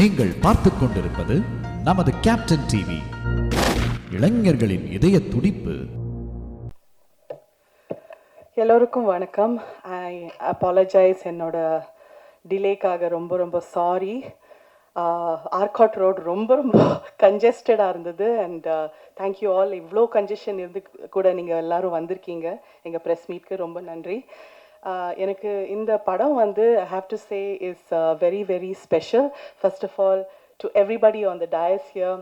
நீங்கள் பார்த்துக் கொண்டிருப்பது நமது கேப்டன் டிவி, இளைஞர்களின் இதய துடிப்பு. எல்லோருக்கும் வணக்கம். ஐ அப்பாலஜைஸ், என்னோட டிலேக்காக ரொம்ப ரொம்ப சாரி. ஆர்காட் ரோட் ரொம்ப ரொம்ப கன்ஜஸ்டடாக இருந்தது. And thank you all. இவ்வளோ கன்ஜெஷன் இருந்து கூட நீங்கள் எல்லோரும் வந்திருக்கீங்க. எங்கள் ப்ரெஸ் மீட்க்கு ரொம்ப நன்றி. எனக்கு இந்த படம் வந்து I have to say is very very special. First of all, to everybody on the dais here,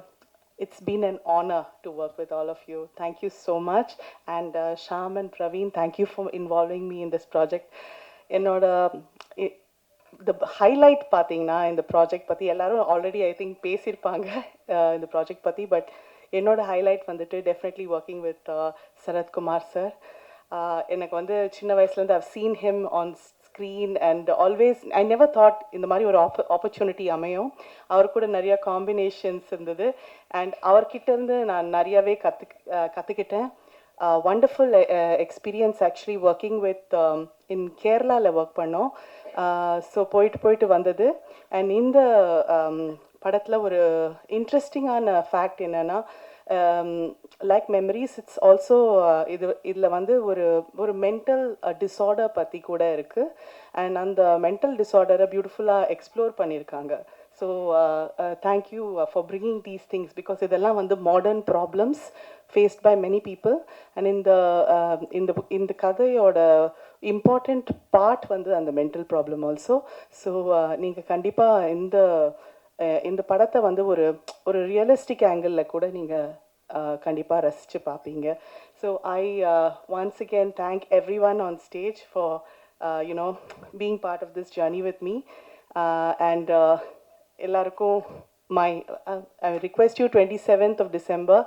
it's been an honor to work with all of you. Thank you so much. And Shyam and Praveen, thank you for involving me in this project. Enoda the highlight pathina in the project pati ellarum already I think pesirpaanga in the project pati, but enoda highlight vandittu definitely working with Sarath Kumar sir. எனக்கு வந்து சின்ன வயசுலேருந்து I've seen him on screen and always I never thought இந்த மாதிரி ஒரு opportunity அமையும். அவர் கூட நிறைய காம்பினேஷன்ஸ் இருந்தது. அண்ட் அவர்கிட்டேருந்து நான் நிறையாவே கற்றுக்கிட்டேன். Wonderful experience actually working with in கேரளாவில் ஒர்க் பண்ணோம். ஸோ போயிட்டு வந்தது. அண்ட் இந்த படத்தில் ஒரு இன்ட்ரெஸ்டிங்கான ஃபேக்ட் என்னென்னா, லைக் மெமரிஸ், இட்ஸ் ஆல்சோ இதில் வந்து ஒரு மென்டல் டிஸார்டர் பற்றி கூட இருக்குது. அண்ட் அந்த மென்டல் டிஸார்டரை பியூட்டிஃபுல்லாக எக்ஸ்ப்ளோர் பண்ணியிருக்காங்க. So thank you for bringing these things, because இதெல்லாம் வந்து modern problems faced by many people. And இந்த கதையோட இம்பார்ட்டண்ட் பார்ட் வந்து அந்த மென்டல் ப்ராப்ளம் ஆல்சோ. ஸோ நீங்கள் கண்டிப்பாக இந்த படத்தை வந்து ஒரு ரியலிஸ்டிக் ஆங்கிளில் கூட நீங்கள் கண்டிப்பாக ரசித்து பார்ப்பீங்க. So I once again thank every one on stage for being part of this journey with me. And எல்லாருக்கும் I request you 27th of December,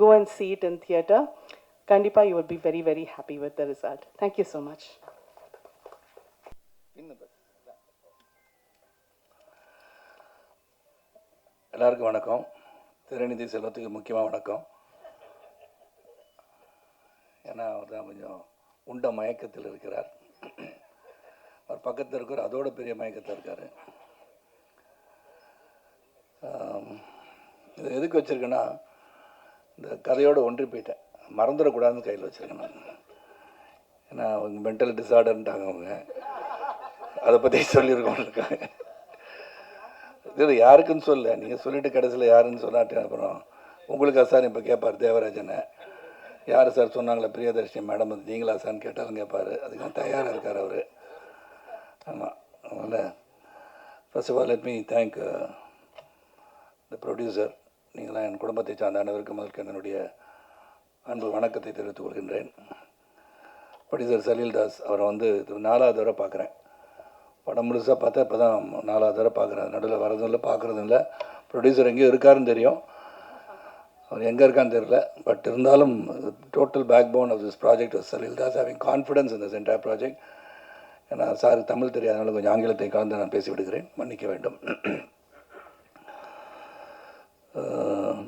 go and see it in theatre. Kandipa, you will be very very happy with the result. Thank you so much. எல்லாருக்கும் வணக்கம். திரைநிதி செல்வத்துக்கு முக்கியமாக வணக்கம். ஏன்னா அவர் தான் கொஞ்சம் உண்ட மயக்கத்தில் இருக்கிறார். அவர் பக்கத்தில் இருக்கிற அதோட பெரிய மயக்கத்தில் இருக்கார். இது எதுக்கு வச்சுருக்கேன்னா, இந்த கதையோடு ஒன்றி போயிட்டேன், மறந்துடக்கூடாதுன்னு கையில் வச்சுருக்கேன் நான். ஏன்னா அவங்க மென்டல் டிஸார்டர்ன்ட்டாங்க, அவங்க அதை பற்றி சொல்லியிருக்கோம் இருக்காங்க. இது யாருக்குன்னு சொல்ல, நீங்கள் சொல்லிவிட்டு கடைசியில் யாருன்னு சொல்லாட்டு அப்புறம் உங்களுக்கு சார் இப்போ கேட்பார் தேவராஜனை, யார் சார் சொன்னாங்களே பிரியதர்ஷினி மேடம் வந்து நீங்களா சார்னு கேட்டாலும் கேட்பார். அதுக்கு தயாராக இருக்கார் அவர். ஆமாம், அதனால் first of all let me thank the producer. நீங்களாம் என் குடும்பத்தை சார்ந்த அனைவருக்கும் முதல்க்கு என்னுடைய அன்பு வணக்கத்தை தெரிவித்துக் கொள்கின்றேன். ப்ரொடியூசர் சலீல்தாஸ் அவரை வந்து இது 4வது தடவை பார்க்குறேன். படம் முழுசாக பார்த்தா இப்போ தான் 4வது தடவை பார்க்குறேன். நடுவில் வரதும் இல்லை, பார்க்குறதும் இல்லை. ப்ரொடியூசர் எங்கேயோ இருக்காருன்னு தெரியும், அவர் எங்கே இருக்கான்னு தெரியல. பட் இருந்தாலும் total back phone of this project was சலீல்தாஸ், having confidence in this entire project. ஏன்னா சார் தமிழ் தெரியாதனால கொஞ்சம் ஆங்கிலத்தை கலந்து நான் பேசிவிடுகிறேன், மன்னிக்க வேண்டும்.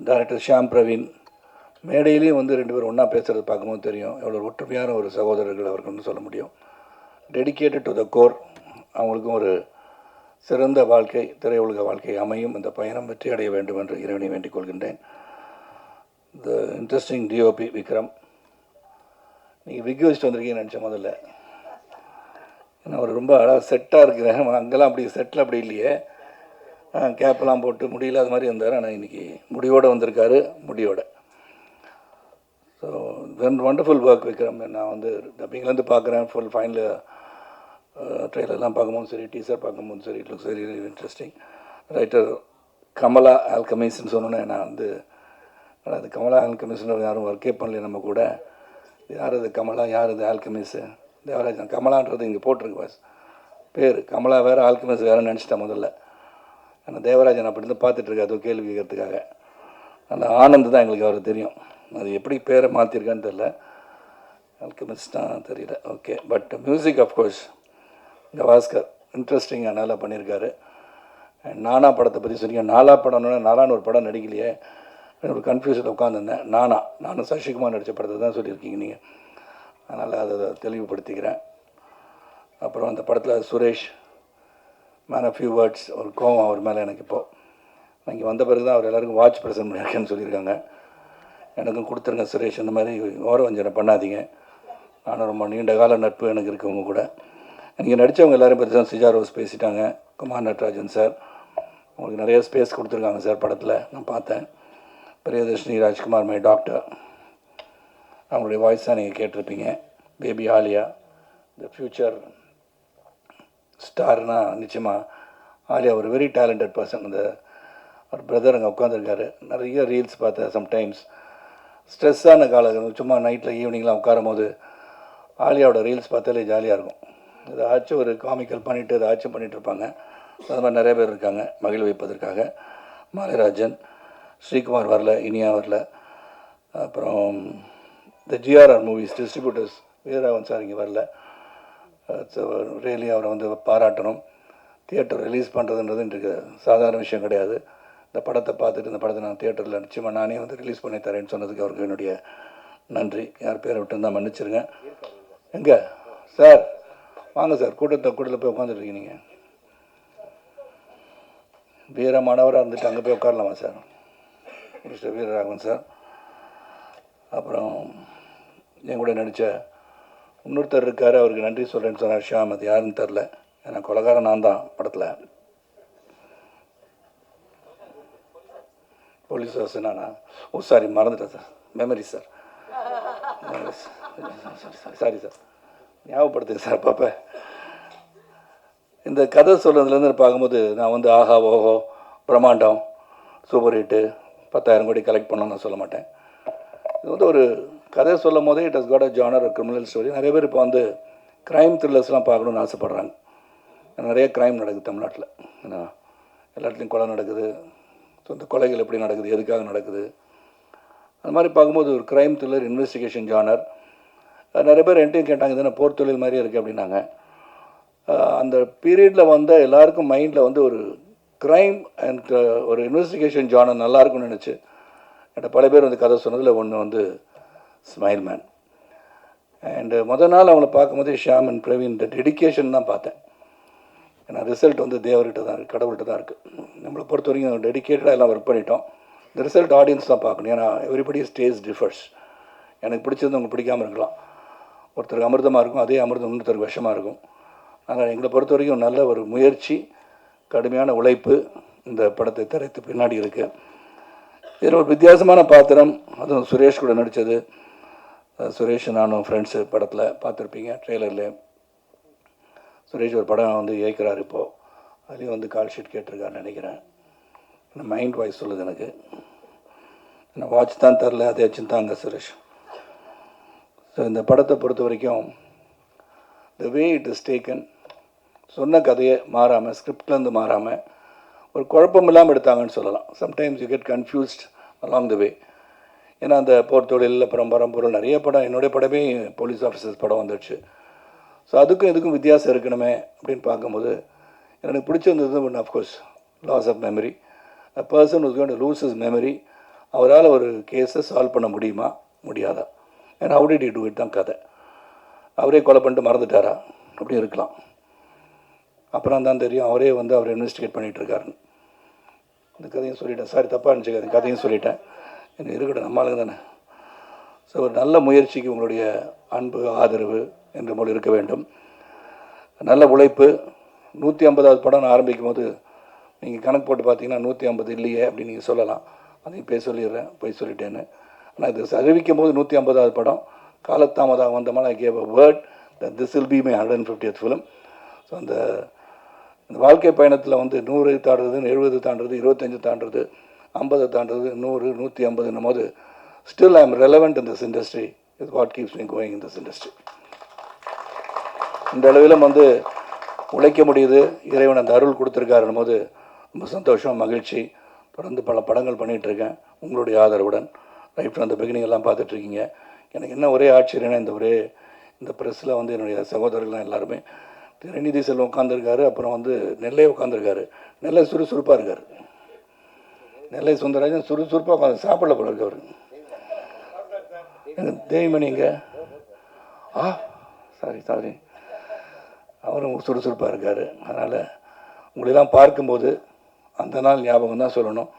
டைரக்டர் ஷியாம் பிரவீன், மேடையிலையும் வந்து 2 பேரும் ஒன்றா பேசுகிறது பார்க்கும்போது தெரியும் எவ்வளோ ஒற்றுமையான ஒரு சகோதரர்கள் அவர்கள்னு சொல்ல முடியும். Dedicated to the core. அவங்களுக்கும் ஒரு சிறந்த வாழ்க்கை, திரையுலக வாழ்க்கை அமையும், இந்த பயணம் வெற்றி அடைய வேண்டும் என்று இறைவனை வேண்டிக் கொள்கின்றேன். த இன்ட்ரெஸ்டிங் டிஓபி விக்ரம், நீங்கள் விக் வச்சுட்டு வந்திருக்கீங்கன்னு நினச்சேன் முதல்ல. ஏன்னா அவர் ரொம்ப அழகாக செட்டாக இருக்கிறேன். அங்கெல்லாம் அப்படி செட்டில் அப்படி இல்லையே, கேப்பெல்லாம் போட்டு முடியல அது மாதிரி இருந்தார். ஆனால் இன்றைக்கி முடியோடு வந்திருக்காரு, முடியோட. So wonderful work Vikram. நான் வந்து டப்பிங்லேருந்து பார்க்குறேன், ஃபுல் ஃபைனல் ட்ரெயிலர்லாம் பார்க்கும்போது சரி, டீசர் பார்க்கும்போது சரி, it looks very very interesting. Writer Kamala ஆல்கமிஸ்ன்னு சொன்னோன்னே நான் வந்து அது கமலா ஆல்கமிஸ்ன்னு யாரும் ஒர்க்கே பண்ணல நம்ம கூட. யார் அது கமலா, யார் அது ஆல்கமிஸு? தேவராஜன். கமலான்றது இங்கே போட்டிருக்கு பாஸ் பேர், கமலா வேறு ஆல்கமிஸ் வேறுன்னு நினச்சிட்டேன் முதல்ல. ஆனால் தேவராஜன் அப்படி இருந்து பார்த்துட்ருக்கா அது கேள்வி கேட்கறதுக்காக. அந்த ஆனந்த் தான் எங்களுக்கு அவர் தெரியும், அது எப்படி பேரை மாற்றிருக்கான்னு தெரில, ஆல்கமிஸ்ட் தான் தெரியல. Okay, but music of course Gavaskar இன்ட்ரெஸ்டிங்காக நல்லா பண்ணியிருக்காரு. நானா படத்தை பற்றி சொன்னீங்க. நாலா படம்னா நாலான்னு ஒரு படம் நடிக்கலையே, ஒரு கன்ஃபியூஷனில் உட்காந்துருந்தேன். நானும் சசிகுமார் நடித்த படத்தை தான் சொல்லியிருக்கீங்க நீங்கள், அதனால் அதை தெளிவுபடுத்திக்கிறேன். அப்புறம் அந்த படத்தில் Suresh, man of few words, ஒரு கோவம் அவர் மேலே எனக்கு இப்போது இங்கே வந்த பிறகு தான் அவர் எல்லாருக்கும் வாட்ச் ப்ரெசென்ட் பண்ணியிருக்கேன்னு சொல்லியிருக்காங்க. எனக்கும் கொடுத்துருங்க சுரேஷ், இந்த மாதிரி ஓரவஞ்சனை பண்ணாதீங்க. நானும் ரொம்ப நீண்ட கால நட்பு எனக்கு இருக்கவங்க கூட. நீங்கள் நடித்தவங்க எல்லோரும் பற்றி தான் சிஜா ரோஸ் பேசிட்டாங்க. குமார் நட்ராஜன் சார் உங்களுக்கு நிறைய ஸ்பேஸ் கொடுத்துருக்காங்க சார் படத்தில், நான் பார்த்தேன். பிரியதர்ஷினி ராஜ்குமார் மை டாக்டர், அவங்களுடைய வாய்ஸ் தான் நீங்கள் கேட்டிருப்பீங்க. பேபி ஆலியா, த ஃப்யூச்சர் ஸ்டார்னால் நிச்சயமாக ஆலியா ஒரு வெரி டேலண்டட் பர்சன். அந்த ஒரு பிரதர் அங்கே உட்காந்துருக்காரு. நிறைய ரீல்ஸ் பார்த்தேன். சம்டைம்ஸ் ஸ்ட்ரெஸ்ஸான காலம் சும்மா நைட்டில் ஈவினிங்லாம் உட்காரும் போது ஆலியாவோட ரீல்ஸ் பார்த்தாலே ஜாலியாக இருக்கும். ஏதாச்சும் ஒரு காமிக்கல் பண்ணிவிட்டு ஏதாச்சும் பண்ணிகிட்ருப்பாங்க. அது மாதிரி நிறைய பேர் இருக்காங்க மகிழ வைப்பதற்காக. மாலைராஜன், ஸ்ரீகுமார் வரல, இனியா வரல. அப்புறம் இந்த ஜிஆர்ஆர் மூவிஸ் டிஸ்ட்ரிபியூட்டர்ஸ் வீரராகவன் சார் இங்கே வரல. ரியலி அவரை வந்து பாராட்டணும். தியேட்டர் ரிலீஸ் பண்ணுறதுன்றது இன்றைக்கு சாதாரண விஷயம் கிடையாது. இந்த படத்தை பார்த்துட்டு இந்த படத்தை நான் தியேட்டரில் நிச்சயமாக நானே வந்து ரிலீஸ் பண்ணி தரேன்னு சொன்னதுக்கு அவருக்கு என்னுடைய நன்றி. யார் பேரை விட்டு இருந்தால் மன்னிச்சிருங்க. எங்கே சார் வாங்க சார், கூட்டத்தில் போய் உட்காந்துருக்கீங்க. நீங்கள் வீரமானவராக இருந்துட்டு அங்கே போய் உட்காரலாமா சார்? Mister Veeraraghavan sir. அப்புறம் என் கூட நடித்த இன்னொருத்தர் இருக்கார், அவருக்கு நன்றி சொல்கிறேன்னு சொன்னார் ஷியாம். அது யாருன்னு தெரில, ஏன்னா கொலகாரன் நான் தான் படத்தில். போலீஸ் வாசனானா? ஓ சாரி, மறந்துட்டேன் sir. Memory sir, sorry sir, ஞாபகப்படுத்துங்க சார் பாப்பா. இந்த கதை சொல்கிறதுலேருந்து பார்க்கும்போது நான் வந்து ஆஹா ஓஹோ பிரம்மாண்டம் சூப்பர் ஹிட்டு 10,000 கோடி கலெக்ட் பண்ணோன்னு நான் சொல்ல மாட்டேன். இது வந்து ஒரு கதை சொல்லும் போதே it has got a genre, criminal story. நிறைய பேர் இப்போ வந்து க்ரைம் த்ரில்லர்ஸ்லாம் பார்க்கணுன்னு ஆசைப்பட்றாங்க. நிறைய க்ரைம் நடக்குது தமிழ்நாட்டில். ஏன்னா எல்லா இடத்துலையும் கொலை நடக்குது, சொந்த கொலைகள் எப்படி நடக்குது, எதுக்காக நடக்குது, அது மாதிரி பார்க்கும்போது ஒரு க்ரைம் த்ரில்லர் இன்வெஸ்டிகேஷன் ஜானர். நிறைய பேர் என்கிட்டையும் கேட்டாங்க, இதுனா போர் தொழில் மாதிரியே இருக்குது அப்படின்னாங்க. அந்த பீரியடில் வந்த எல்லாருக்கும் மைண்டில் வந்து ஒரு க்ரைம் அண்ட் ஒரு இன்வெஸ்டிகேஷன் ஜானர் நல்லாயிருக்கும்னு நினச்சி என்கிட்ட பல பேர் வந்து கதை சொன்னதில் ஒன்று வந்து ஸ்மைல் மேன். அண்டு நாள் அவங்கள பார்க்கும்போது ஷியாம் அண்ட் பிரவீன் டெடிக்கேஷன் தான் பார்த்தேன். ஏன்னா ரிசல்ட் வந்து தேவர்கிட்ட தான் இருக்குது, கடவுள்கிட்ட தான் இருக்குது. நம்மளை பொறுத்த வரைக்கும் டெடிக்கேட்டடாக எல்லாம் ஒர்க் பண்ணிட்டோம். இந்த ரிசல்ட் ஆடியன்ஸ் தான் பார்க்கணும். ஏன்னா எவ்ரிபடி ஸ்டேஜ் டிஃபர்ஸ். எனக்கு பிடிச்சது உங்களுக்கு பிடிக்காமல் இருக்கலாம். ஒருத்தருக்கு அமிர்தமாக இருக்கும், அதே அமிர்தம் இன்னொருத்தருக்கு விஷமாக இருக்கும். ஆனால் எங்களை பொறுத்த வரைக்கும் நல்ல ஒரு முயற்சி, கடுமையான உழைப்பு இந்த படத்தை திரைத்து பின்னாடி இருக்குது. இதில் ஒரு வித்தியாசமான பாத்திரம், அதுவும் சுரேஷ் கூட நடித்தது. சுரேஷ் நானும் ஃப்ரெண்ட்ஸு படத்தில் பார்த்துருப்பீங்க ட்ரெய்லரில். சுரேஷ் ஒரு படம் வந்து இயக்கிறார் இப்போது. அதுலேயும் வந்து கால் ஷீட் கேட்டிருக்காருன்னு நினைக்கிறேன். என்ன மைண்ட் வாய்ஸ் சொல்லுது எனக்கு. என்ன வாட்ச் தான் தரல, அதே வச்சு தாங்க சுரேஷ். ஸோ இந்த படத்தை பொறுத்த வரைக்கும் த வே இட் இஸ் டேக்கன், சொன்ன கதையை மாறாமல், ஸ்கிரிப்ட்லேருந்து மாறாமல் ஒரு குழப்பம் இல்லாமல் எடுத்தாங்கன்னு சொல்லலாம். Sometimes you get confused along the way. ஏன்னா அந்த போர் தொழில், அப்புறம் பரம்பொருள், நிறைய படம், என்னுடைய படமே போலீஸ் ஆஃபீஸர்ஸ் படம் வந்துடுச்சு. ஸோ அதுக்கும் இதுக்கும் வித்தியாசம் இருக்கணுமே அப்படின்னு பார்க்கும்போது எனக்கு பிடிச்சிருந்தது ஒன்று of course loss of memory. A person was going to lose his memory. அவரால் ஒரு கேஸை சால்வ் பண்ண முடியுமா முடியாதா? ஏன்னா how did he do it தான் கதை. அவரே கொலை பண்ணிட்டு மறந்துட்டாரா? அப்படி இருக்கலாம். அப்புறம் தான் தெரியும் அவரே வந்து அவர் இன்வெஸ்டிகேட் பண்ணிகிட்ருக்காருன்னு. இந்த கதையும் சொல்லிட்டேன், சாரி தப்பாக இருந்துச்சு, கதையும் சொல்லிட்டேன். எனக்கு இருக்கட்டும், நம்மளுக்கு தானே. ஸோ ஒரு நல்ல முயற்சிக்கு உங்களுடைய அன்பு, ஆதரவு என்று போல் இருக்க வேண்டும். நல்ல உழைப்பு. 150வது படம் நான் ஆரம்பிக்கும் போது நீங்கள் கணக்கு போட்டு பார்த்தீங்கன்னா 150 இல்லையே அப்படின்னு நீங்கள் சொல்லலாம். அதையும் போய் சொல்லிட்டேன்னு. ஆனால் இது அறிவிக்கும் போது 150வது படம். காலத்தாமதாக வந்தமான I gave a word that this will be my 150th film. So அந்த வாழ்க்கை பயணத்தில் வந்து 100 தாண்டுறது, 70 தாண்டுறது, 25 தாண்டுறது, 50 தாண்டுறது, 100, 150 போது still I am relevant in this industry. Is what keeps me going in this industry. இந்த அளவிலும் வந்து உழைக்க முடியுது. இறைவன் அந்த அருள் கொடுத்துருக்காருன்னும் போது ரொம்ப சந்தோஷம், மகிழ்ச்சி. தொடர்ந்து பல படங்கள் பண்ணிகிட்ருக்கேன் உங்களுடைய ஆதரவுடன். ரைட் ஃப்ரம் த பிகினிங் எல்லாம் பார்த்துட்ருக்கீங்க. எனக்கு என்ன ஒரே ஆச்சரியம்னா இந்த ப்ரெஸ்ஸில் வந்து என்னுடைய சகோதரர்கள்லாம் எல்லாருமே திருநிதி செல்வம் உட்காந்துருக்காரு, அப்புறம் வந்து நெல்லை உட்காந்துருக்காரு. நெல்லை சுறுசுறுப்பாக இருக்கார். நெல்லை சுந்தரராஜன் சுறுசுறுப்பாக உட்காந்து சாப்பிடல போல இருக்கு அவர். தேவிமணி இங்கே சாரி அவரும் சுறுசுறுப்பாக இருக்கார். அதனால் உங்களெல்லாம் பார்க்கும்போது அந்த நாள் ஞாபகம் தான் சொல்லணும்.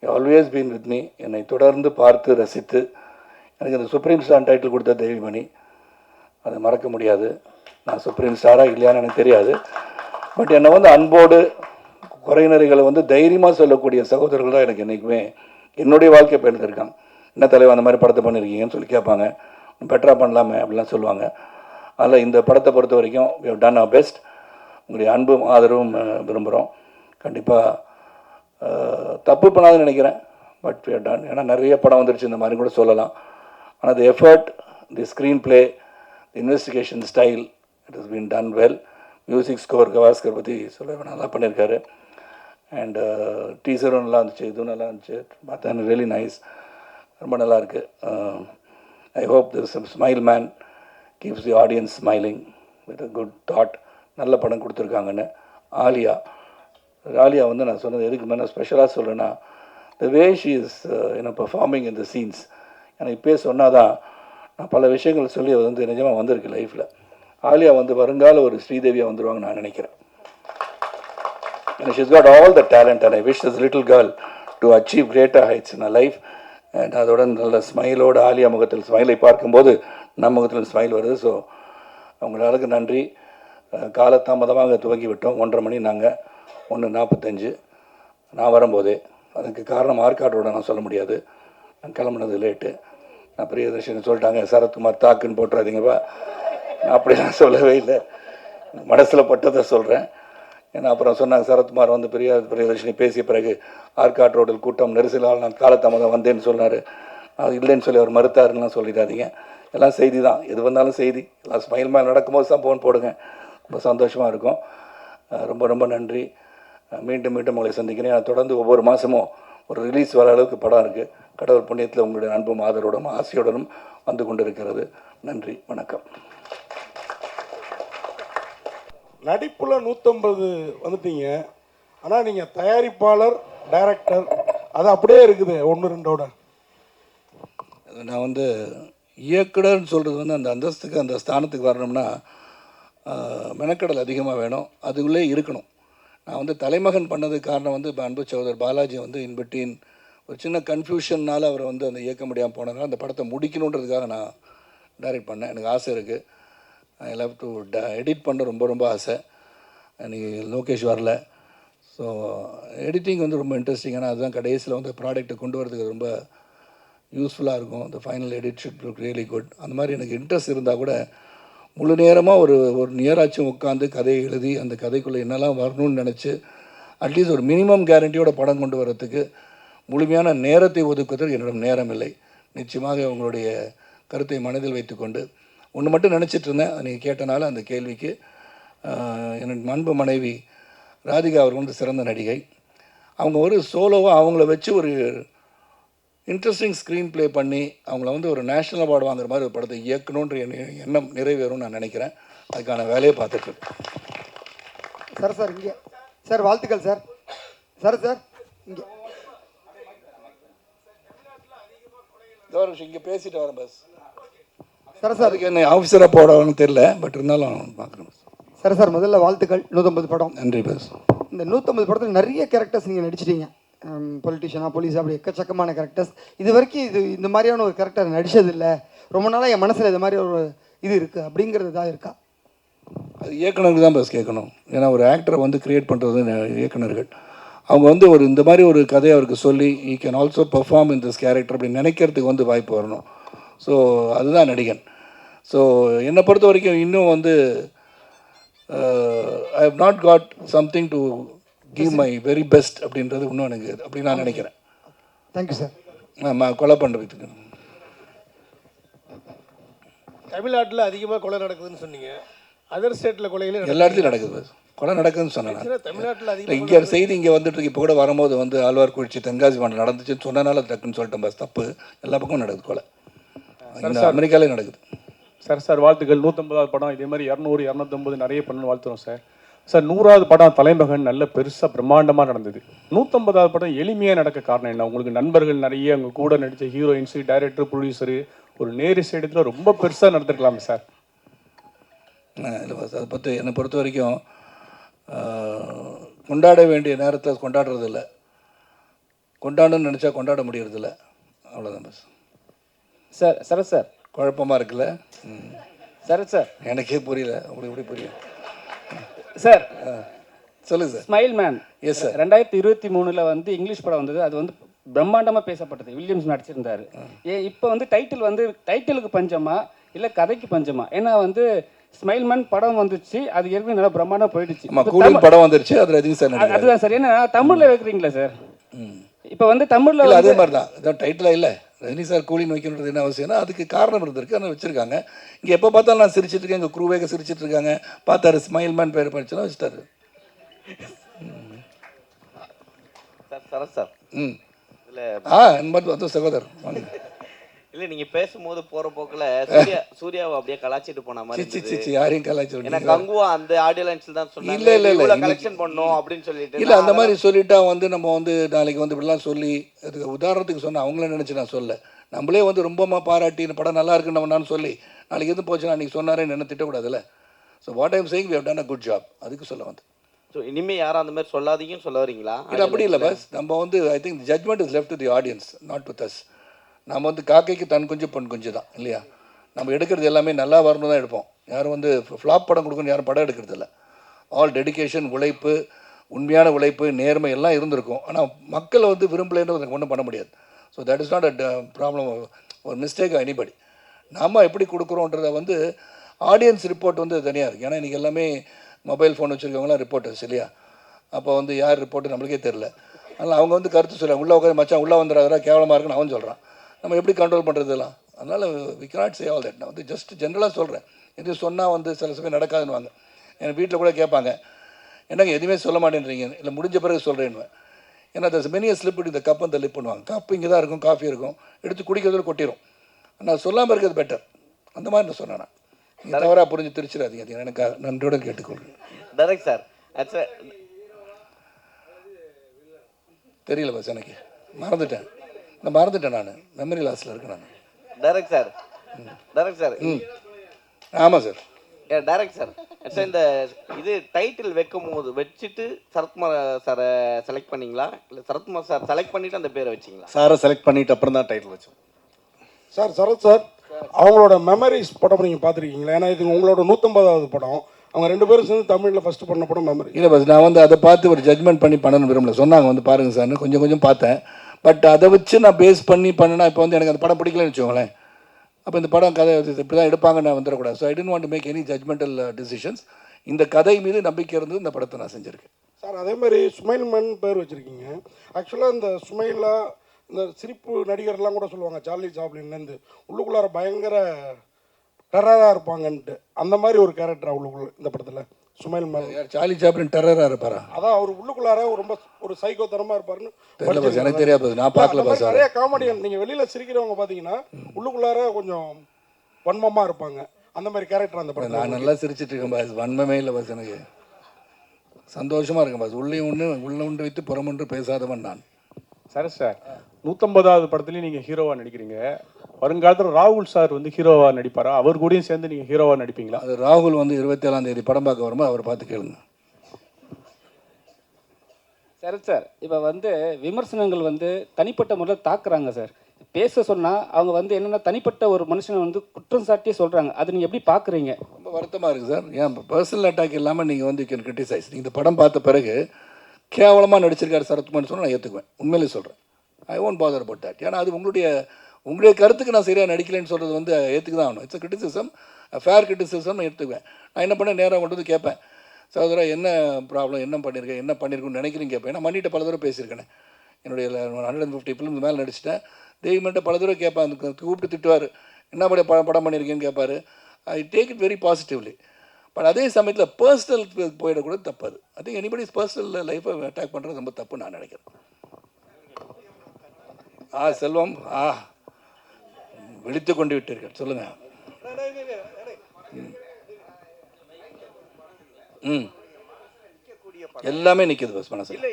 Always been with me. என்னை தொடர்ந்து பார்த்து ரசித்து எனக்கு இந்த சுப்ரீம் ஸ்டார் டைட்டில் கொடுத்த தெய்வமணி, அதை மறக்க முடியாது. நான் சுப்ரீம் ஸ்டாராக இல்லையான்னு எனக்கு தெரியாது. பட் என்னை வந்து அன்போடு குறைநிறைகளை வந்து தைரியமாக சொல்லக்கூடிய சகோதரர்கள் தான் எனக்கு என்றைக்குமே என்னுடைய வாழ்க்கை பயணித்திருக்காங்க. என்ன தலைவர் அந்த மாதிரி படத்தை பண்ணியிருக்கீங்கன்னு சொல்லி கேட்பாங்க. பெட்டராக பண்ணலாமே அப்படிலாம் சொல்லுவாங்க. அதில் இந்த படத்தை பொறுத்த வரைக்கும் we have done our best. உங்களுடைய அன்பும் ஆதரவும் விரும்புகிறோம். கண்டிப்பாக தப்பு பண்ணாதுன்னு நினைக்கிறேன். But we have done. ஏன்னா நிறைய படம் வந்துருச்சு இந்த மாதிரி கூட சொல்லலாம். ஆனால் தி effort, the screen play, the investigation style, it has been done well. Music score Gavaskar பற்றி சொல்ல நல்லா பண்ணியிருக்காரு. அண்ட் டீசரும் நல்லா இருந்துச்சு, இதுவும் நல்லா இருந்துச்சு. பார்த்தா ரியலி நைஸ், ரொம்ப நல்லா இருக்குது. I hope this smile man keeps the audience smiling with a good thought. நல்ல படம் கொடுத்துருக்காங்கன்னு. ஆலியா வந்து நான் சொன்னது எதுக்கு மேலே ஸ்பெஷலாக சொல்கிறேன்னா, the way she is performing in the scenes. எனக்கு இப்போயே சொன்னால் தான் நான் பல விஷயங்கள் சொல்லி அது வந்து நிஜமாக வந்திருக்கு லைஃப்பில். ஆலியா வந்து வருங்கால ஒரு ஸ்ரீதேவியாக வந்துடுவாங்கன்னு நான் நினைக்கிறேன். she's got all the talent and I wish this little girl to achieve greater heights in her life. And அதோட நல்ல ஸ்மைலோடு ஆலியா முகத்தில் ஸ்மைலை பார்க்கும்போது நம்ம முகத்தில் ஸ்மைல் வருது. ஸோ அவங்களுக்கு நன்றி. காலதாமதமாக துவங்கி விட்டோம். 1:30 மணி, நாங்கள் 1:45 நான் வரும்போதே. அதுக்கு காரணம் ஆர்காட்டோட நான் சொல்ல முடியாது, நான் கிளம்புனது லேட்டு. நான் பிரியதர்ஷினி சொல்லிட்டாங்க, சரத்குமார் தாக்குன்னு போட்டுறாதீங்கப்பா. நான் அப்படிலாம் சொல்லவே இல்லை, மனசில் பட்டதை சொல்கிறேன். ஏன்னா அப்புறம் சொன்னாங்க சரத்குமார் வந்து பிரியதர்ஷினி பேசிய பிறகு ஆர்காட் ரோடில் கூட்டம் நெரிசலால் நான் காலதாமதம் வந்தேன்னு சொன்னார். அது இல்லைன்னு சொல்லி அவர் மறுத்தாருலாம் சொல்லிடாதீங்க. எல்லாம் செய்தி தான், எது வந்தாலும் செய்தி. எல்லாம் ஸ்மைல் மேல் நடக்கும்போது சம்பவம் போடுங்க, ரொம்ப சந்தோஷமாக இருக்கும். ரொம்ப ரொம்ப நன்றி. மீண்டும் மீண்டும் உங்களை சந்திக்கிறேன். நான் தொடர்ந்து ஒவ்வொரு மாதமும் ஒரு ரிலீஸ் வர அளவுக்கு படம் இருக்குது. கடவுள் புண்ணியத்தில் உங்களுடைய அன்பும் ஆதரவுடனும் ஆசையுடனும் வந்து கொண்டு இருக்கிறது. நன்றி, வணக்கம். நடிப்பில் 150 வந்துட்டீங்க. ஆனால் நீங்கள் தயாரிப்பாளர், டைரக்டர் அது அப்படியே இருக்குது 1-2ஓட. நான் வந்து இயக்குனர்னு சொல்கிறது வந்து அந்த அந்தஸ்துக்கு அந்த ஸ்தானத்துக்கு வரணும்னா மெனக்கடல் அதிகமாக வேணும், அதுக்குள்ளே இருக்கணும். நான் வந்து தலைமகன் பண்ணதுக்கு காரணம் வந்து அன்பு சகோதரர் பாலாஜி வந்து இன்பிட்வீன் ஒரு சின்ன கன்ஃபியூஷன்னால் அவரை வந்து அந்த இயக்க முடியாமல் போனதுனால அந்த படத்தை முடிக்கணுன்றதுக்காக நான் டைரக்ட் பண்ணேன். எனக்கு ஆசை இருக்குது. ஐ லவ் டு எடிட் பண்ண ரொம்ப ரொம்ப ஆசை. எனக்கு லோகேஷ் வரல. ஸோ எடிட்டிங் வந்து ரொம்ப இன்ட்ரெஸ்டிங்கான, அதுதான் கடைசியில் வந்து ப்ராடக்ட்டை கொண்டு வரதுக்கு ரொம்ப யூஸ்ஃபுல்லாக இருக்கும். இந்த final edit should look really good. அந்த மாதிரி எனக்கு இன்ட்ரெஸ்ட் இருந்தால் கூட முழு நேரமாக ஒரு நேராச்சும் உட்காந்து கதையை எழுதி அந்த கதைக்குள்ளே என்னெல்லாம் வரணும்னு நினச்சி அட்லீஸ்ட் ஒரு மினிமம் கேரண்டியோட படம் கொண்டு வரத்துக்கு முழுமையான நேரத்தை ஒதுக்குவதற்கு என்னிடம் நேரம் இல்லை. நிச்சயமாக உங்களுடைய கருத்தை மனதில் வைத்துக்கொண்டு ஒன்று மட்டும் நினச்சிட்டு இருந்தேன். நீங்கள் கேட்டனால அந்த கேள்விக்கு என்னோட அன்பு மனைவி ராதிகா அவர் வந்து சிறந்த நடிகை. அவங்க ஒரு சோலோவாக அவங்கள வச்சு ஒரு இன்ட்ரெஸ்டிங் ஸ்க்ரீன் ப்ளே பண்ணி அவங்கள வந்து ஒரு நேஷ்னல் அவார்டு வாங்குற மாதிரி ஒரு படத்தை இயக்கணுன்ற எண்ணம் நிறைவேறும்னு நான் நினைக்கிறேன். அதுக்கான வேலையை பார்த்துட்ருக்கேன். சார் இங்கே சார் வாழ்த்துக்கள் சார். சார் இங்கே இங்கே பேசிட்டு வரேன் பஸ். சார் அதுக்கு என்ன ஆஃபீஸராக போடணும்னு தெரியல, பட் இருந்தாலும் பார்க்குறேன். சார் முதல்ல வாழ்த்துக்கள். 150 படம். நன்றி பஸ். இந்த 150 படத்தில் நிறைய கேரக்டர்ஸ் நீங்கள் நடிச்சிட்டீங்க. பொலிட்டிஷியனாக, போலீஸாக, அப்படி எக்கச்சக்கமான கேரக்டர்ஸ். இது வரைக்கும் இந்த மாதிரியான ஒரு கேரக்டர் நடித்ததில்லை, ரொம்ப நாளாக என் மனசில் இது மாதிரி ஒரு இது இருக்குது அப்படிங்கிறது தான் இருக்கா? அது இயக்குனருக்கு தான் பஸ் கேட்கணும். ஏன்னா ஒரு ஆக்டரை வந்து க்ரியேட் பண்ணுறது இயக்குனர்கள். அவங்க வந்து ஒரு இந்த மாதிரி ஒரு கதையை அவருக்கு சொல்லி ஈ can also perform in this character அப்படி நினைக்கிறதுக்கு வந்து வாய்ப்பு வரணும். ஸோ அதுதான் நடிகன். ஸோ என்னை பொறுத்த வரைக்கும் இன்னும் வந்து I have not got something to give my very best அப்படின்றது இன்னும் எனக்கு அப்படி நான் நினைக்கிறேன். Thank you sir. நான் கொலை பண்ணுறதுக்கு தமிழ்நாட்டில் அதிகமாக கொலை நடக்குதுன்னு சொன்னீங்க. அதர் ஸ்டேட்டில் கொலைகள் எல்லா இடத்துலையும் நடக்குது. கொலை நடக்குதுன்னு சொன்னேன். தமிழ்நாட்டில் அதிகம் இங்கே செய்தி இங்கே வந்துட்டு இருக்கு. இப்போ கூட வரும்போது வந்து ஆழ்வார்குறிச்சி தென்காசி மாவட்டம் நடந்துச்சுன்னு சொன்னனால டக்குன்னு சொல்லிட்டேன் பஸ். தப்பு, எல்லா பக்கமும் நடக்குது கொலை. அமெரிக்காலே நடக்குது. சார் வாழ்த்துக்கள். 150வது படம் இதே மாதிரி 200, 250 நிறைய பண்ணணும்னு வாழ்த்துறோம் சார். 100வது படம் தலைமகன் நல்ல பெருசாக பிரம்மாண்டமாக நடந்தது. 150வது படம் எளிமையாக நடக்க காரணம் என்ன? உங்களுக்கு நண்பர்கள் நிறைய, அவங்க கூட நடித்த ஹீரோயின்ஸு, டைரக்டர், ப்ரொடியூசரு, ஒரு நேரு ஸ்டேடியத்தில் ரொம்ப பெருசாக நடந்துருக்கலாமே சார். இல்லை அதை பற்றி என்னை பொறுத்த வரைக்கும் கொண்டாட வேண்டிய நேரத்தை கொண்டாடுறதில்ல, கொண்டாடணும்னு நினச்சா கொண்டாட முடியறதில்ல. அவ்வளோதான் பஸ். சார் சரத் சார் குழப்பமாக இருக்குல்ல? சரத் சார் எனக்கே புரியல, அப்படி எப்படி புரியும்? சார் சொல்லுங்க sir. Smile man. Yes sir. 2023 வந்து இங்கிலீஷ் படம் வந்தது. அது வந்து பிரம்மாண்டமாக பேசப்பட்டது. வில்லியம்ஸ் நடிச்சிருந்தாரு. இப்போ வந்து டைட்டிலுக்கு பஞ்சமா இல்லை கதைக்கு பஞ்சமா? ஏன்னா வந்து ஸ்மைல் மேன் படம் வந்துச்சு, அது ஏற்கனவே நல்லா பிரம்மாண்டமாக போயிடுச்சு. கூலிங் படம் வந்துருச்சு, அது ரஜினி சார் நடிக்கிறாரு. அதுதான் சார். ஏன்னா தமிழில் வைக்கிறீங்களா சார்? இப்போ வந்து தமிழில் இல்லை அதே மாதிரி தான். இதான் டைட்டிலாக இல்லை, ரஜினி சார் கூலிங் வைக்கணுன்றது என்ன அவசியம்னா அதுக்கு காரணம் இருந்திருக்கு, ஆனால் வச்சுருக்காங்க. இங்கே எப்போ பார்த்தாலும் நான் சிரிச்சிட்டு இருக்கேன், எங்கள் குரூவேக சிரிச்சிட்டு இருக்காங்க. பார்த்தாரு ஸ்மைல் மேன் பேர் படிச்சுன்னா வச்சுட்டாரு. Sir Sarath sir. இல்லை இந்த மாதிரி வந்து சகோதரர் இல்லை நீங்கள் பேசும்போது போகிற போக்கில் சூர்யாவை அப்படியே கலாச்சிட்டு போன மாதிரி யாரையும் கலாச்சி. ஏன்னா கங்குவா அந்த ஆடியோ லைன்ஸில் தான் சொன்னாங்க. இல்லை கலெக்ஷன் பண்ணோம் அப்படின்னு சொல்லிட்டு. இல்லை அந்த மாதிரி சொல்லிட்டா வந்து நம்ம வந்து நாளைக்கு வந்து இப்படிலாம் சொல்லி, அதுக்கு உதாரணத்துக்கு சொன்னால் அவங்கள நினச்சி நான் சொல்ல, நம்மளே வந்து ரொம்பமா பாராட்டி இந்த படம் நல்லா இருக்குன்னு நான் சொல்லி நாளைக்கு எது போச்சுன்னா அன்றைக்கி சொன்னாரே என்ன திட்டக்கூடாதுல்ல. So what I'm saying we have done a good job, அதுக்கு சொல்ல வந்து. ஸோ இனிமேல் யாரும் அந்த மாதிரி சொல்லாதீங்கன்னு சொல்ல வரீங்களா? இல்லை அப்படி இல்லை பஸ். நம்ம வந்து I think judgement is left to the audience, not with us. நம்ம வந்து காக்கைக்கு தன் குஞ்சு பொன் குஞ்சு தான் இல்லையா? நம்ம எடுக்கிறது எல்லாமே நல்லா வரணும் தான் எடுப்போம். யாரும் வந்து ஃப்ளாப் படம் கொடுக்கணும் யாரும் படம் எடுக்கிறது இல்லை. ஆல் டெடிக்கேஷன், உழைப்பு, உண்மையான உழைப்பு, நேர்மை எல்லாம் இருந்திருக்கும். ஆனால் மக்களை வந்து விரும்பலைன்னு ஒன்றும் பண்ண முடியாது. So that is not a problem, ஒரு மிஸ்டேக் எனிபடி. நாம் எப்படி கொடுக்குறோன்றதை வந்து ஆடியன்ஸ் ரிப்போர்ட் வந்து தனியாக இருக்குது. ஏன்னா இன்றைக்கி எல்லாமே மொபைல் ஃபோன் வச்சுருக்கவங்களாம் ரிப்போர்ட்டர்ஸ் இல்லையா? அப்போ வந்து யார் ரிப்போர்ட்டு நம்மளுக்கே தெரில. அதனால் அவங்க வந்து கருத்து சொல்லுவாங்க, உள்ளே உட்காந்து மச்சான் உள்ளே வந்துடுறா கேவலமாக இருக்குன்னு அவன் சொல்கிறான். நம்ம எப்படி கண்ட்ரோல் பண்ணுறதுலாம்? அதனால் we cannot say all that. நான் வந்து ஜஸ்ட் ஜென்ரலாக சொல்கிறேன். எது சொன்னால் வந்து சில சமயம் நடக்காதுன்னுவாங்க. என் வீட்டில் கூட கேட்பாங்க, என்னங்க எதுவுமே சொல்ல மாட்டேன்றீங்க, இல்லை முடிஞ்ச பிறகு சொல்கிறேன்னு. ஏன்னா தஸ் மெனி ஸ்லிப் இந்த கப் அந்த லிப் பண்ணுவாங்க. கப்பு இங்கே தான் இருக்கும், காஃபி இருக்கும், எடுத்து குடிக்கிறதுல கொட்டிடும். ஆனால் சொல்லாமல் இருக்கிறது பெட்டர். அந்த மாதிரி நான் சொன்னேன். நீங்கள் தவறாக புரிஞ்சு திருச்சிடாதீங்க. அது எனக்கு நன்றியோட கேட்டுக்கொள்கிறேன். Direct sir. தெரியல பஸ், எனக்கு மறந்துட்டேன். நான் மெமரி லாஸில் இருக்கேன் நான். Direct sir. ஆமாம் சார். Direct sir. இந்த இது டைட்டில் வச்சுட்டு சரத்குமார் சாரை செலக்ட் பண்ணிங்களா, இல்லை சரத்குமார் சார் செலக்ட் பண்ணிவிட்டு அந்த பேரை வச்சிங்களா? சாரை செலக்ட் பண்ணிட்டு அப்புறம் தான் டைட்டில் வச்சோம். சார் சரத் சார், அவங்களோட மெமரிஸ் படம் நீங்கள் பார்த்துருக்கீங்களா? ஏன்னா இது உங்களோட 150வது படம். அவங்க 2 பேரும் சேர்ந்து தமிழில் ஃபஸ்ட்டு பண்ண படம் மெமரி. இல்லை பஸ், நான் வந்து அதை பார்த்து ஒரு ஜட்மெண்ட் பண்ணி பண்ணணும் விரும்பல. சொன்னாங்க வந்து பாருங்கள் சார்னு, கொஞ்சம் பார்த்தேன். பட் அதை வச்சு நான் பேஸ் பண்ணி பண்ணினா இப்போ வந்து எனக்கு அந்த படம் பிடிக்கலன்னு வச்சுக்கோங்களேன். அப்போ இந்த படம் கதை இப்படி தான் எடுப்பாங்கன்னு நான் வந்துடக்கூடாது. So I don't want to make any judgemental decisions. இந்த கதை மீது நம்பிக்கை இருந்து இந்த படத்தை நான் செஞ்சுருக்கேன். சார் அதே மாதிரி சுமைல் மன் பேர் வச்சுருக்கீங்க. ஆக்சுவலாக இந்த சுமைலா இந்த சிரிப்பு நடிகர்லாம் கூட சொல்லுவாங்க, சார்லி சாப்ளின்லேருந்து உள்ளுக்குள்ளார பயங்கர டெரராக இருப்பாங்கன்ட்டு. அந்த மாதிரி ஒரு கேரக்டர் உள்ளுக்குள்ள இந்த படத்தில் சுமைல் மன். சார்லி சாப்ளின் டெரராக இருப்பாரா? அதான் அவர் உள்ளுக்குள்ளார ரொம்ப ஒரு சைக்கோத்தனமாக இருப்பாருன்னு எனக்கு தெரியாது. நான் பார்க்கல பஸ். நிறைய காமெடியன் நீங்கள் வெளியில் சிரிக்கிறவங்க பார்த்தீங்கன்னா உள்ளுக்குள்ளார கொஞ்சம் வன்மமாக இருப்பாங்க. அந்த மாதிரி கேரக்டர் அந்த படம். நான் நல்லா சிரிச்சிட்டு இருக்கேன் பாஸ், வன்மமே இல்லை பாஸ். எனக்கு சந்தோஷமாக இருக்கேன் பாஸ். உள்ளே ஒன்று வைத்து புறமொன்று பேசாதவன் நான். சரி சார், 150வது படத்துலேயும் நீங்கள் ஹீரோவாக நடிக்கிறீங்க. வருங்காலத்தில் ராகுல் சார் வந்து ஹீரோவாக நடிப்பாரா? அவர் கூடயும் சேர்ந்து நீங்கள் ஹீரோவாக நடிப்பீங்களா? அது ராகுல் வந்து 27ஆம் தேதி படம் பார்க்க வரும்போது அவர் பார்த்து கேளுங்க. சரி சார், இப்போ வந்து விமர்சனங்கள் வந்து தனிப்பட்ட முறையில் தாக்குறாங்க சார். பேச சொன்னால் அவங்க வந்து என்னென்னா தனிப்பட்ட ஒரு மனுஷனை வந்து குற்றம் சாட்டியே சொல்கிறாங்க. அது நீங்கள் எப்படி பார்க்குறீங்க? ரொம்ப வருத்தமாக இருக்குது சார். ஏன் பர்சனல் அட்டாக் இல்லாமல் நீங்கள் வந்து யூ கேன் கிரிட்டிசைஸ். நீங்கள் இந்த படம் பார்த்த பிறகு கேவலமாக நடிச்சிருக்காரு சரத்குமார்னு சொன்னால் நான் ஏற்றுக்குவேன். உண்மையிலே சொல்கிறேன். I won't father about that. ஏன்னா அது உங்களுடைய கருத்துக்கு நான் சரியாக நடிக்கலைன்னு சொல்கிறது வந்து ஏற்றுக்கு தான் ஆகணும். It's criticism, fair criticism. நான் எடுத்துக்குவேன். நான் என்ன பண்ணேன், நேராக கொண்டு வந்து கேட்பேன், சகோதரா என்ன ப்ராப்ளம், என்ன பண்ணியிருக்குன்னு நினைக்கிறீங்க கேட்பேன். நான் மன்னிட்ட பல தடவை பேசியிருக்கேன். என்னுடைய 150 ஃபிலிம்ஸ் மேலே நடிச்சிட்டேன். தெய்வம்கிட்ட பல தடவை கேட்பேன். அந்த கூப்பிட்டு திட்டுவார், என்ன படம் பண்ணியிருக்கேன்னு கேட்பார். I take it very positively. But அதே சமயத்தில் பர்சனல் போயிடக்கூட தப்பு. அது ஐ திங்க் எனிபடிஸ் பர்சனல் லைஃப்பை அட்டாக் பண்ணுறது ரொம்ப தப்பு நான் நினைக்கிறேன். செல்வம் விழித்து கொண்டு விட்டீர்கள், சொல்லுங்கள். எல்லாமே நிற்கிது பஸ் மனசு. இல்லை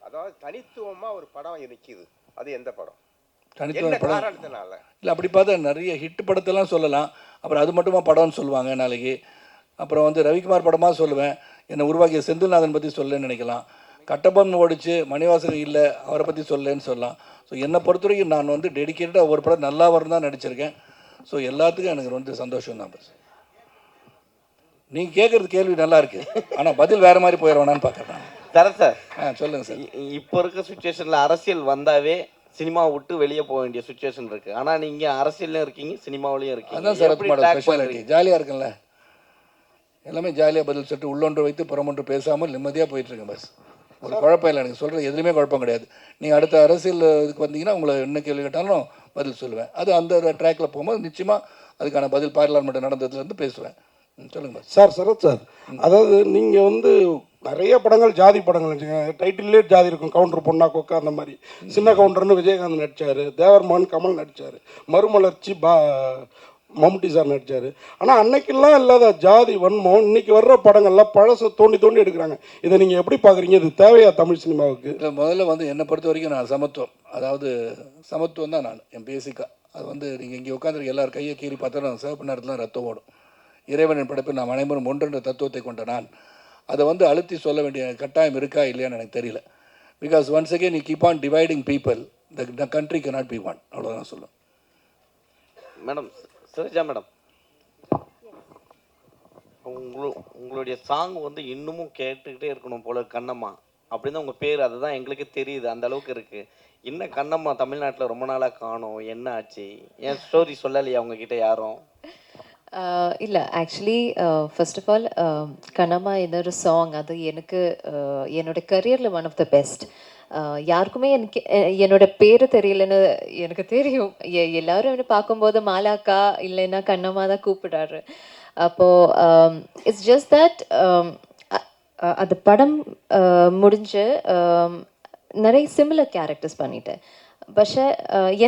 அதாவது தனித்துவமாக ஒரு படம் நிற்கிது. அது எந்த படம்? தனித்துவ படம் இல்லை. அப்படி பார்த்தா நிறைய ஹிட் படத்தெல்லாம் சொல்லலாம். அப்புறம் அது மட்டுமா படம்னு சொல்லுவாங்க நாளைக்கு. அப்புறம் வந்து ரவிக்குமார் படமாக சொல்லுவேன், என்னை உருவாக்கிய செந்தில்நாதன் பற்றி சொல்லலன்னு நினைக்கலாம், கட்டபொம்மன் ஓடிச்சு மணிவாசகம் இல்லை அவரை பற்றி சொல்லலன்னு சொல்லலாம். ஸோ என்னை பொறுத்த வரைக்கும் நான் வந்து டெடிக்கேட்டடாக ஒவ்வொரு படம் நல்லா வரும் தான் நடிச்சிருக்கேன். ஸோ எல்லாத்துக்கும் எனக்கு வந்து சந்தோஷம் தான். பஸ் நீங்கள் கேட்குறது கேள்வி நல்லா இருக்கு, ஆனால் பதில் வேறு மாதிரி போயிடுவேனான்னு பார்க்குறேன். சரத் சார், சொல்லுங்கள் சார். இப்போ இருக்க சுச்சுவேஷனில் அரசியல் வந்தாவே சினிமாவை விட்டு வெளியே போக வேண்டிய சுச்சுவேஷன் இருக்குது. ஆனால் நீங்கள் அரசியல்லையும் இருக்கீங்க, சினிமாவிலையும் இருக்கீங்க. அதான் சார் ஸ்பெஷாலிட்டி. ஜாலியாக இருக்குல்ல, எல்லாமே ஜாலியாக பதில் சொல்லிட்டு உள்ளொன்று வைத்து புறமொன்று பேசாமல் நிம்மதியாக போயிட்டுருக்கேன். பஸ் ஒரு குழப்பம் இல்லை, எனக்கு சொல்கிறது எதுலேயுமே குழப்பம் கிடையாது. நீங்கள் அடுத்த அரசியல் இதுக்கு வந்தீங்கன்னா உங்களை என்ன கேள்வி கேட்டாலும் பதில் சொல்லுவேன். அது அந்த ட்ராக்கில் போகும்போது நிச்சயமாக அதுக்கான பதில் பார்லிமெண்ட் நடந்ததுலேருந்து பேசுவேன். சொல்லுங்கள் சார். சரத் சார், அதாவது நீங்கள் வந்து நிறைய படங்கள் ஜாதி படங்கள் வச்சுங்க, டைட்டிலே ஜாதி இருக்கும். கவுண்டர் பொண்ணா கொக்கா அந்த மாதிரி. சின்ன கவுண்டர்னு விஜயகாந்த் நடித்தார், தேவர்மான் கமல் நடித்தார், மறுமலர்ச்சி மம்முட்டி சார் நடித்தார். ஆனால் அன்னைக்கெல்லாம் இல்லாத ஜாதி வன்மம் இன்னைக்கு வர்ற படங்கள்லாம் பழசை தோண்டி தோண்டி எடுக்கிறாங்க. இதை நீங்கள் எப்படி பார்க்குறீங்க? இது தேவையா தமிழ் சினிமாவுக்கு? இல்லை, முதல்ல வந்து என்னை பொறுத்த வரைக்கும் நான் சமத்துவம், அதாவது சமத்துவம் தான் நான் என் பேசிக்காக. அது வந்து நீங்கள் இங்கே உட்காந்துருக்க எல்லாரும் கையை கீறி பார்த்தாலும் நான் சிவப்பு நேரத்தில் ரத்தம் ஓடும். இறைவனின் படைப்பில் நாம் அனைவரும் ஒன்றென்ற தத்துவத்தை கொண்ட நான் அதை வந்து அழுத்தி சொல்ல வேண்டிய கட்டாயம் இருக்கா இல்லையான்னு எனக்கு தெரியல. Because once again you keep on dividing people, the country cannot be one. அவ்வளோதான் சொல்லுவேன். மேடம், சரிஜா மேடம், உங்களுடைய சாங் வந்து இன்னமும் கேட்டுக்கிட்டே இருக்கணும் போல. கண்ணம்மா அப்படின்னு உங்கள் பேர், அதுதான் எங்களுக்கு தெரியுது, அந்த அளவுக்கு இருக்குது. இன்னும் கண்ணம்மா தமிழ்நாட்டில் ரொம்ப நாளாக காணோம், என்ன ஆச்சு? ஏன் ஸ்டோரி சொல்லலையா உங்ககிட்ட யாரும்? இல்லை, actually first of all Kannamma இன்னொரு சாங், அது எனக்கு என்னோட கரியரில் ஒன் ஆஃப் த பெஸ்ட். யாருக்குமே எனக்கு என்னோட பேர் தெரியலன்னு எனக்கு தெரியும். எல்லாரும் என்ன பார்க்கும்போது மாலாக்கா இல்லைன்னா கண்ணம்மா தான் கூப்பிடாரு. அப்போது இட்ஸ் ஜஸ்ட் தட் அது படம் முடிஞ்சு நிறைய சிமிலர் கேரக்டர்ஸ் பண்ணிட்டேன். பட்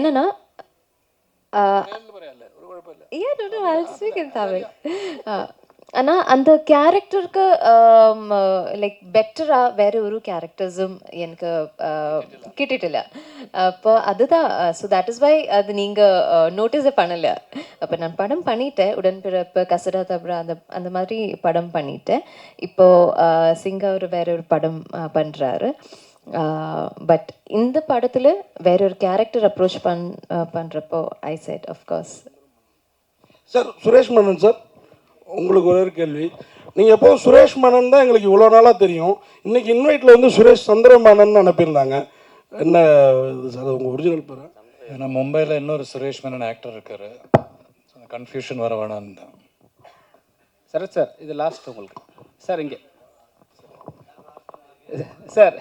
என்னன்னா ஆனால் அந்த கேரக்டருக்கு லைக் பெட்டராக வேறு ஒரு கேரக்டர்ஸும் எனக்கு கிட்டிட்டில்ல. அப்போ அதுதான். ஸோ தட் இஸ் வை அது நீங்கள் நோட்டீஸே பண்ணலை. அப்போ நான் படம் பண்ணிட்டேன், உடன்பிறப்பு, கசடா தப்ரா, அந்த மாதிரி படம் பண்ணிட்டேன். இப்போது சிங்கா ஒரு வேற ஒரு படம் பண்ணுறாரு. பட் இந்த படத்தில் வேற ஒரு கேரக்டர் அப்ரோச் பண்ணுறப்போ ஐ set of course. Sir, Suresh Menon sir, உங்களுக்கு ஒரு கேள்வி. நீங்கள் எப்போ சுரேஷ் மேனன் தான் எங்களுக்கு இவ்வளோ நாளாக தெரியும். இன்றைக்கி இன்வைட்டில் வந்து சுரேஷ் சந்திரமேனன் அனுப்பியிருந்தாங்க. என்ன இது சார் உங்கள் ஒரிஜினல் பேர்? ஏன்னா மும்பையில் இன்னொரு சுரேஷ் மேனன் ஆக்டர் இருக்கார், கன்ஃபியூஷன் வர வேணான்னு தான். சரத் சார், இது லாஸ்ட் உங்களுக்கு. சார் இங்கே சார்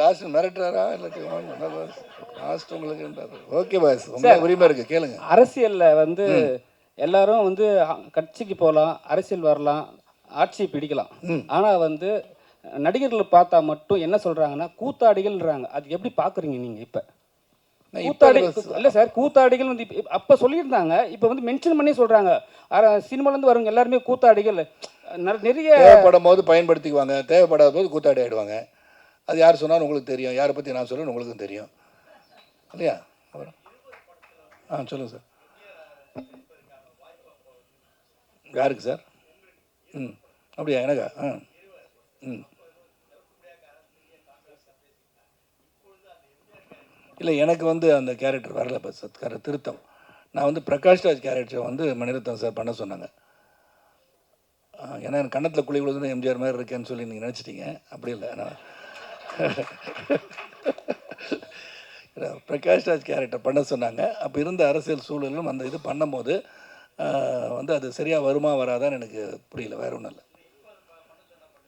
லாஸ்ட் மிரட்டுறாரா இல்லாட்டி லாஸ்ட் உங்களுக்கு? ஓகே பாஸ், உங்களுக்கு உரிமை இருக்குது, கேளுங்க. அரசியலில் வந்து எல்லாரும் வந்து கட்சிக்கு போகலாம், அரசியல் வரலாம், ஆட்சியை பிடிக்கலாம். ஆனால் வந்து நடிகர்களை பார்த்தா மட்டும் என்ன சொல்கிறாங்கன்னா கூத்தாடிகள்ன்றாங்க. அது எப்படி பார்க்குறீங்க நீங்கள்? இப்போ கூத்தாடிகள் இல்லை சார், கூத்தாடிகள் வந்து அப்போ சொல்லியிருந்தாங்க, இப்போ வந்து மென்ஷன் பண்ணி சொல்கிறாங்க. சினிமாலேருந்து வரவங்க எல்லாருமே கூத்தாடிகள். நிறைய தேவைப்படும் போது பயன்படுத்திக்குவாங்க, தேவைப்படாத போது கூத்தாடி ஆகிடுவாங்க. அது யார் சொன்னாலும் உங்களுக்கு தெரியும், யாரை பற்றி நான் சொல்லணும் உங்களுக்கும் தெரியும் இல்லையா? சொல்லுங்கள் சார். யாருக்கு சார்? அப்படியா? எனக்கா? இல்லை, எனக்கு வந்து அந்த கேரக்டர் வரல. இப்போ சத்கார திருத்தம், நான் வந்து பிரகாஷ்ராஜ் கேரக்டரை வந்து மணிரத்னம் சார் பண்ண சொன்னாங்க. ஏன்னா எனக்கு கன்னத்தில் குழி விழுதுன்னு எம்ஜிஆர் மாதிரி இருக்கேன்னு சொல்லி நீங்கள் நினச்சிட்டீங்க. அப்படி இல்லை, நான் பிரகாஷ்ராஜ் கேரக்டர் பண்ண சொன்னாங்க. அப்போ இருந்த அரசியல் சூழலும் அந்த இது பண்ணும்போது வந்து அது சரியாக வருமா வராதான்னு எனக்கு புரியல. வேறு ஒன்றும் இல்லை,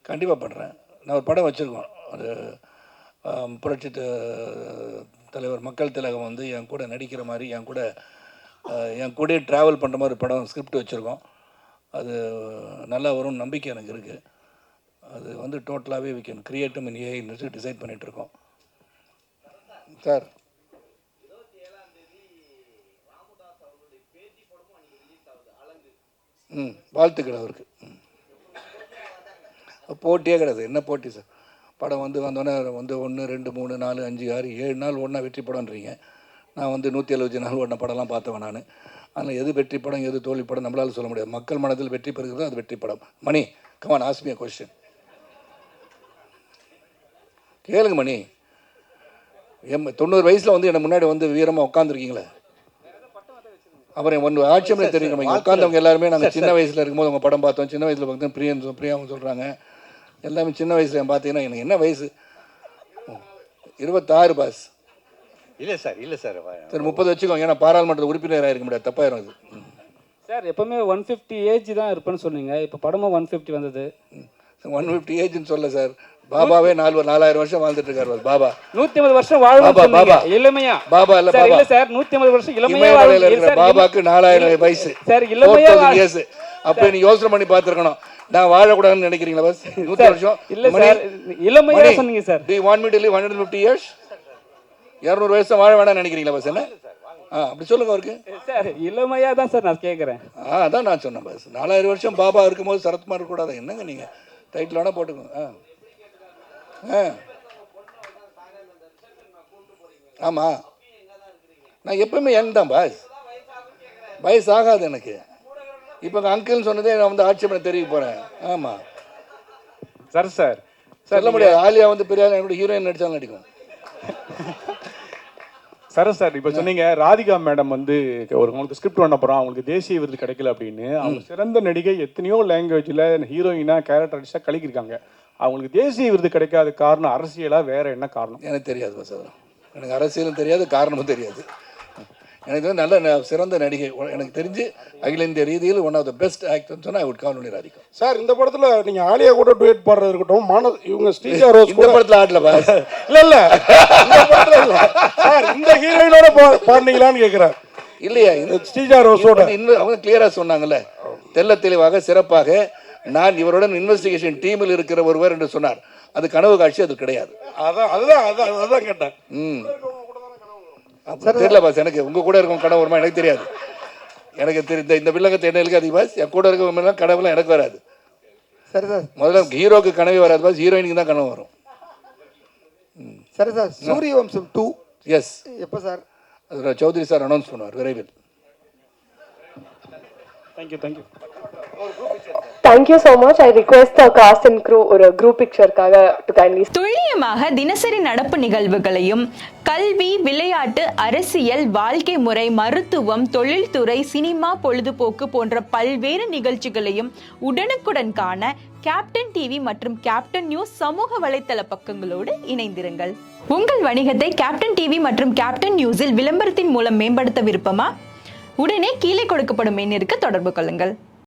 கண்டிப்பாக பண்ணுறேன். நான் ஒரு படம் வச்சுருக்கோம், ஒரு புரட்சி தலைவர் மக்கள் திலகம் வந்து என் கூட நடிக்கிற மாதிரி, என் கூட ட்ராவல் பண்ணுற மாதிரி படம் ஸ்கிரிப்ட் வச்சுருக்கோம். அது நல்லா வரும்னு நம்பிக்கை எனக்கு இருக்குது. அது வந்து டோட்டலாகவே வி கேன் கிரியேட்டும் இன் ஏஐன்னு டிசைட் பண்ணிகிட்ருக்கோம் சார். வாழ்த்துக்கள் அவருக்கு. போட்டியே கிடையாது. என்ன போட்டி சார்? படம் வந்து வந்தோடனே வந்து 1, 2, 3, 4, 5, 6, 7 நாள் ஒன்றா வெற்றி படம்ன்றீங்க. நான் வந்து 170 நாள் ஓடின படம்லாம் பார்த்தவன் நான். அதில் எது வெற்றி படம் எது தோல்வி படம் நம்மளால் சொல்ல முடியாது. மக்கள் மனதில் வெற்றி பெறுகிறது அது வெற்றி படம். Mani come on ask me a question. கேளுங்க மணி. 90 வயசில் வந்து என்ன முன்னாடி வந்து வீரமாக உட்காந்துருக்கீங்களே, அப்புறம் ஒன்று ஆட்சியமே தெரியும். இங்கே உட்காந்தவங்க எல்லாருமே நாங்கள் சின்ன வயசில் இருக்கும்போது அவங்க படம் பார்த்தோம். சின்ன வயசில் பார்த்தீங்கன்னா பிரியாவும் சொல்கிறாங்க. எல்லாமே சின்ன வயசில் பார்த்தீங்கன்னா எனக்கு என்ன வயசு 26 பாஸ். இல்லை சார் சரி 30 வச்சுக்கோங்க. ஏன்னா பாராளுமன்ற உறுப்பினராக இருக்க முடியாது, தப்பாயிரும் அது. சார் எப்பவுமே 150 ஏஜ் தான் இருப்பேன்னு சொன்னீங்க, இப்போ படமும் 150 வந்தது. 150 ஏஜ்னு சொல்ல சார், பாபாவே 4000 வருஷம் வாழ்ந்துட்டு இருக்காரு பாபா. 150 வருஷம் வாழணும் இளமையா. பாபா இல்ல பாபா இல்ல சார், 150 வருஷம் இளமையா வாழணும். பாபாக்கு 4000 வயசு சார், இளமையா இயர்ஸ். அப்ப நீ யோசனை பண்ணி பாத்துக்கணும். நான் வாழக்கூடாதுன்னு நினைக்கிறீங்களா? பஸ் 100 வருஷம் இல்ல சார், இளமையா சொன்னீங்க sir. Do you want me to live 150 years? 200 வயசு வாழ வேண்டாம்னு நினைக்கிறீங்களா? பஸ் என்ன அப்படி சொல்லுங்க அவருக்கு. சார் இளமையா தான் சார் நான் கேட்குறேன். அதான் நான் சொன்னேன். பஸ் 4000 வருஷம் பாபா இருக்கும்போது சரத்குமார் இருக்கக்கூடாது. என்னங்க நீங்க டைட்டில் வேணா போட்டுக்கோங்க. ஆமா நான் எப்பவுமே யங் தான் பாஸ், வயசு ஆகாது எனக்கு. இப்போ அங்கிள்னு சொன்னதே நான் வந்து ஆட்சேபனை தெரிவிக்க போகிறேன். ஆமாம் சார் சொல்ல முடியாது. ஆலியா வந்து பெரிய என்னோட ஹீரோயின் நடித்தாலும் நடிக்கும். சார் இப்போ சொன்னீங்க ராதிகா மேடம் வந்து உங்களுக்கு ஸ்கிரிப்ட் பண்ண போகிறோம், அவங்களுக்கு தேசிய விருது கிடைக்கல அப்படின்னு. அவங்க சிறந்த நடிகை, எத்தனையோ லாங்குவேஜில் ஹீரோயினாக கேரக்டர் அடிச்சா கலக்கியிருக்காங்க. அவங்களுக்கு தேசிய விருது கிடைக்காத காரணம் அரசியலாக வேற என்ன காரணம்? எனக்கு தெரியாது பாஸ். எனக்கு அரசியலும் தெரியாது, காரணமும் தெரியாது. எனக்கு வந்து நல்ல சிறந்த நடிகை எனக்கு தெரிஞ்சு அகில இந்திய ரீதியில் ஒன் ஆஃப் த பெஸ்ட் ஆக்டர்னு சொன்னால் I would call only Radhika. Sir இந்த படத்தில் நீங்கள் ஆலியா கூட டுவேட் பாடுறது இருக்கட்டும், இவங்க ஸ்ரீஜா ரோஸ் இந்த படத்தில் ஆடல பாஸ். இல்லை இந்த படத்தில் இல்லை சார், இந்த ஹீரோயினோட பாடினீங்களான்னு கேட்குறேன். இல்லையா ஸ்ரீஜா ரோஸோட இன்னும் அவங்க கிளியராக சொன்னாங்கல்ல, தெல்ல தெளிவாக சிறப்பாக நான் இவருடன் இன்வெஸ்டிகேஷன் டீமில் இருக்கிற ஒருவர் என்று சொன்னார். அது கனவு காட்சி, அது கிடையாது. அதான் கேட்டேன். தெரியல பாஸ், எனக்கு உங்க கூட இருக்கும் கனவு வருமா எனக்கு தெரியாது. எனக்கு தெரிந்த இந்த வில்லங்கத்தை என்ன இருக்கு அதிக பாஸ், என் கூட இருக்க கனவுலாம் எனக்கு வராது. சரி சார், முதல்ல ஹீரோக்கு கனவே வராது பாஸ், ஹீரோயினுக்கு தான் கனவு வரும். சரி சார், சூரிய வம்சம் 2 எஸ் எப்போ சார்? அது சௌத்ரி சார் அனௌன்ஸ் பண்ணுவார் விரைவில். Thank you Thank you so much. I request the cast and crew ஒரு group pictureக்காக to kindly. துல்லியமாக தினசரி நடப்பு நிகழ்வுகளையும் கல்வி, விளையாட்டு, அரசியல், வாழ்க்கை முறை, மருத்துவம், தொழில்துறை, சினிமா, பொழுதுபோக்கு போன்ற பல்வேறு நிகழ்ச்சிகளையும் உடனுக்குடன் காண கேப்டன் டிவி மற்றும் கேப்டன் நியூஸ் சமூக வலைத்தள பக்கங்களோடு இணைந்திருங்கள். உங்கள் வணிகத்தை கேப்டன் டிவி மற்றும் கேப்டன் நியூஸில் விளம்பரத்தின் மூலம் மேம்படுத்த விருப்பமா? உடனே கீழே கொடுக்கப்படும் எண்ணிற்கு தொடர்பு கொள்ளுங்கள்.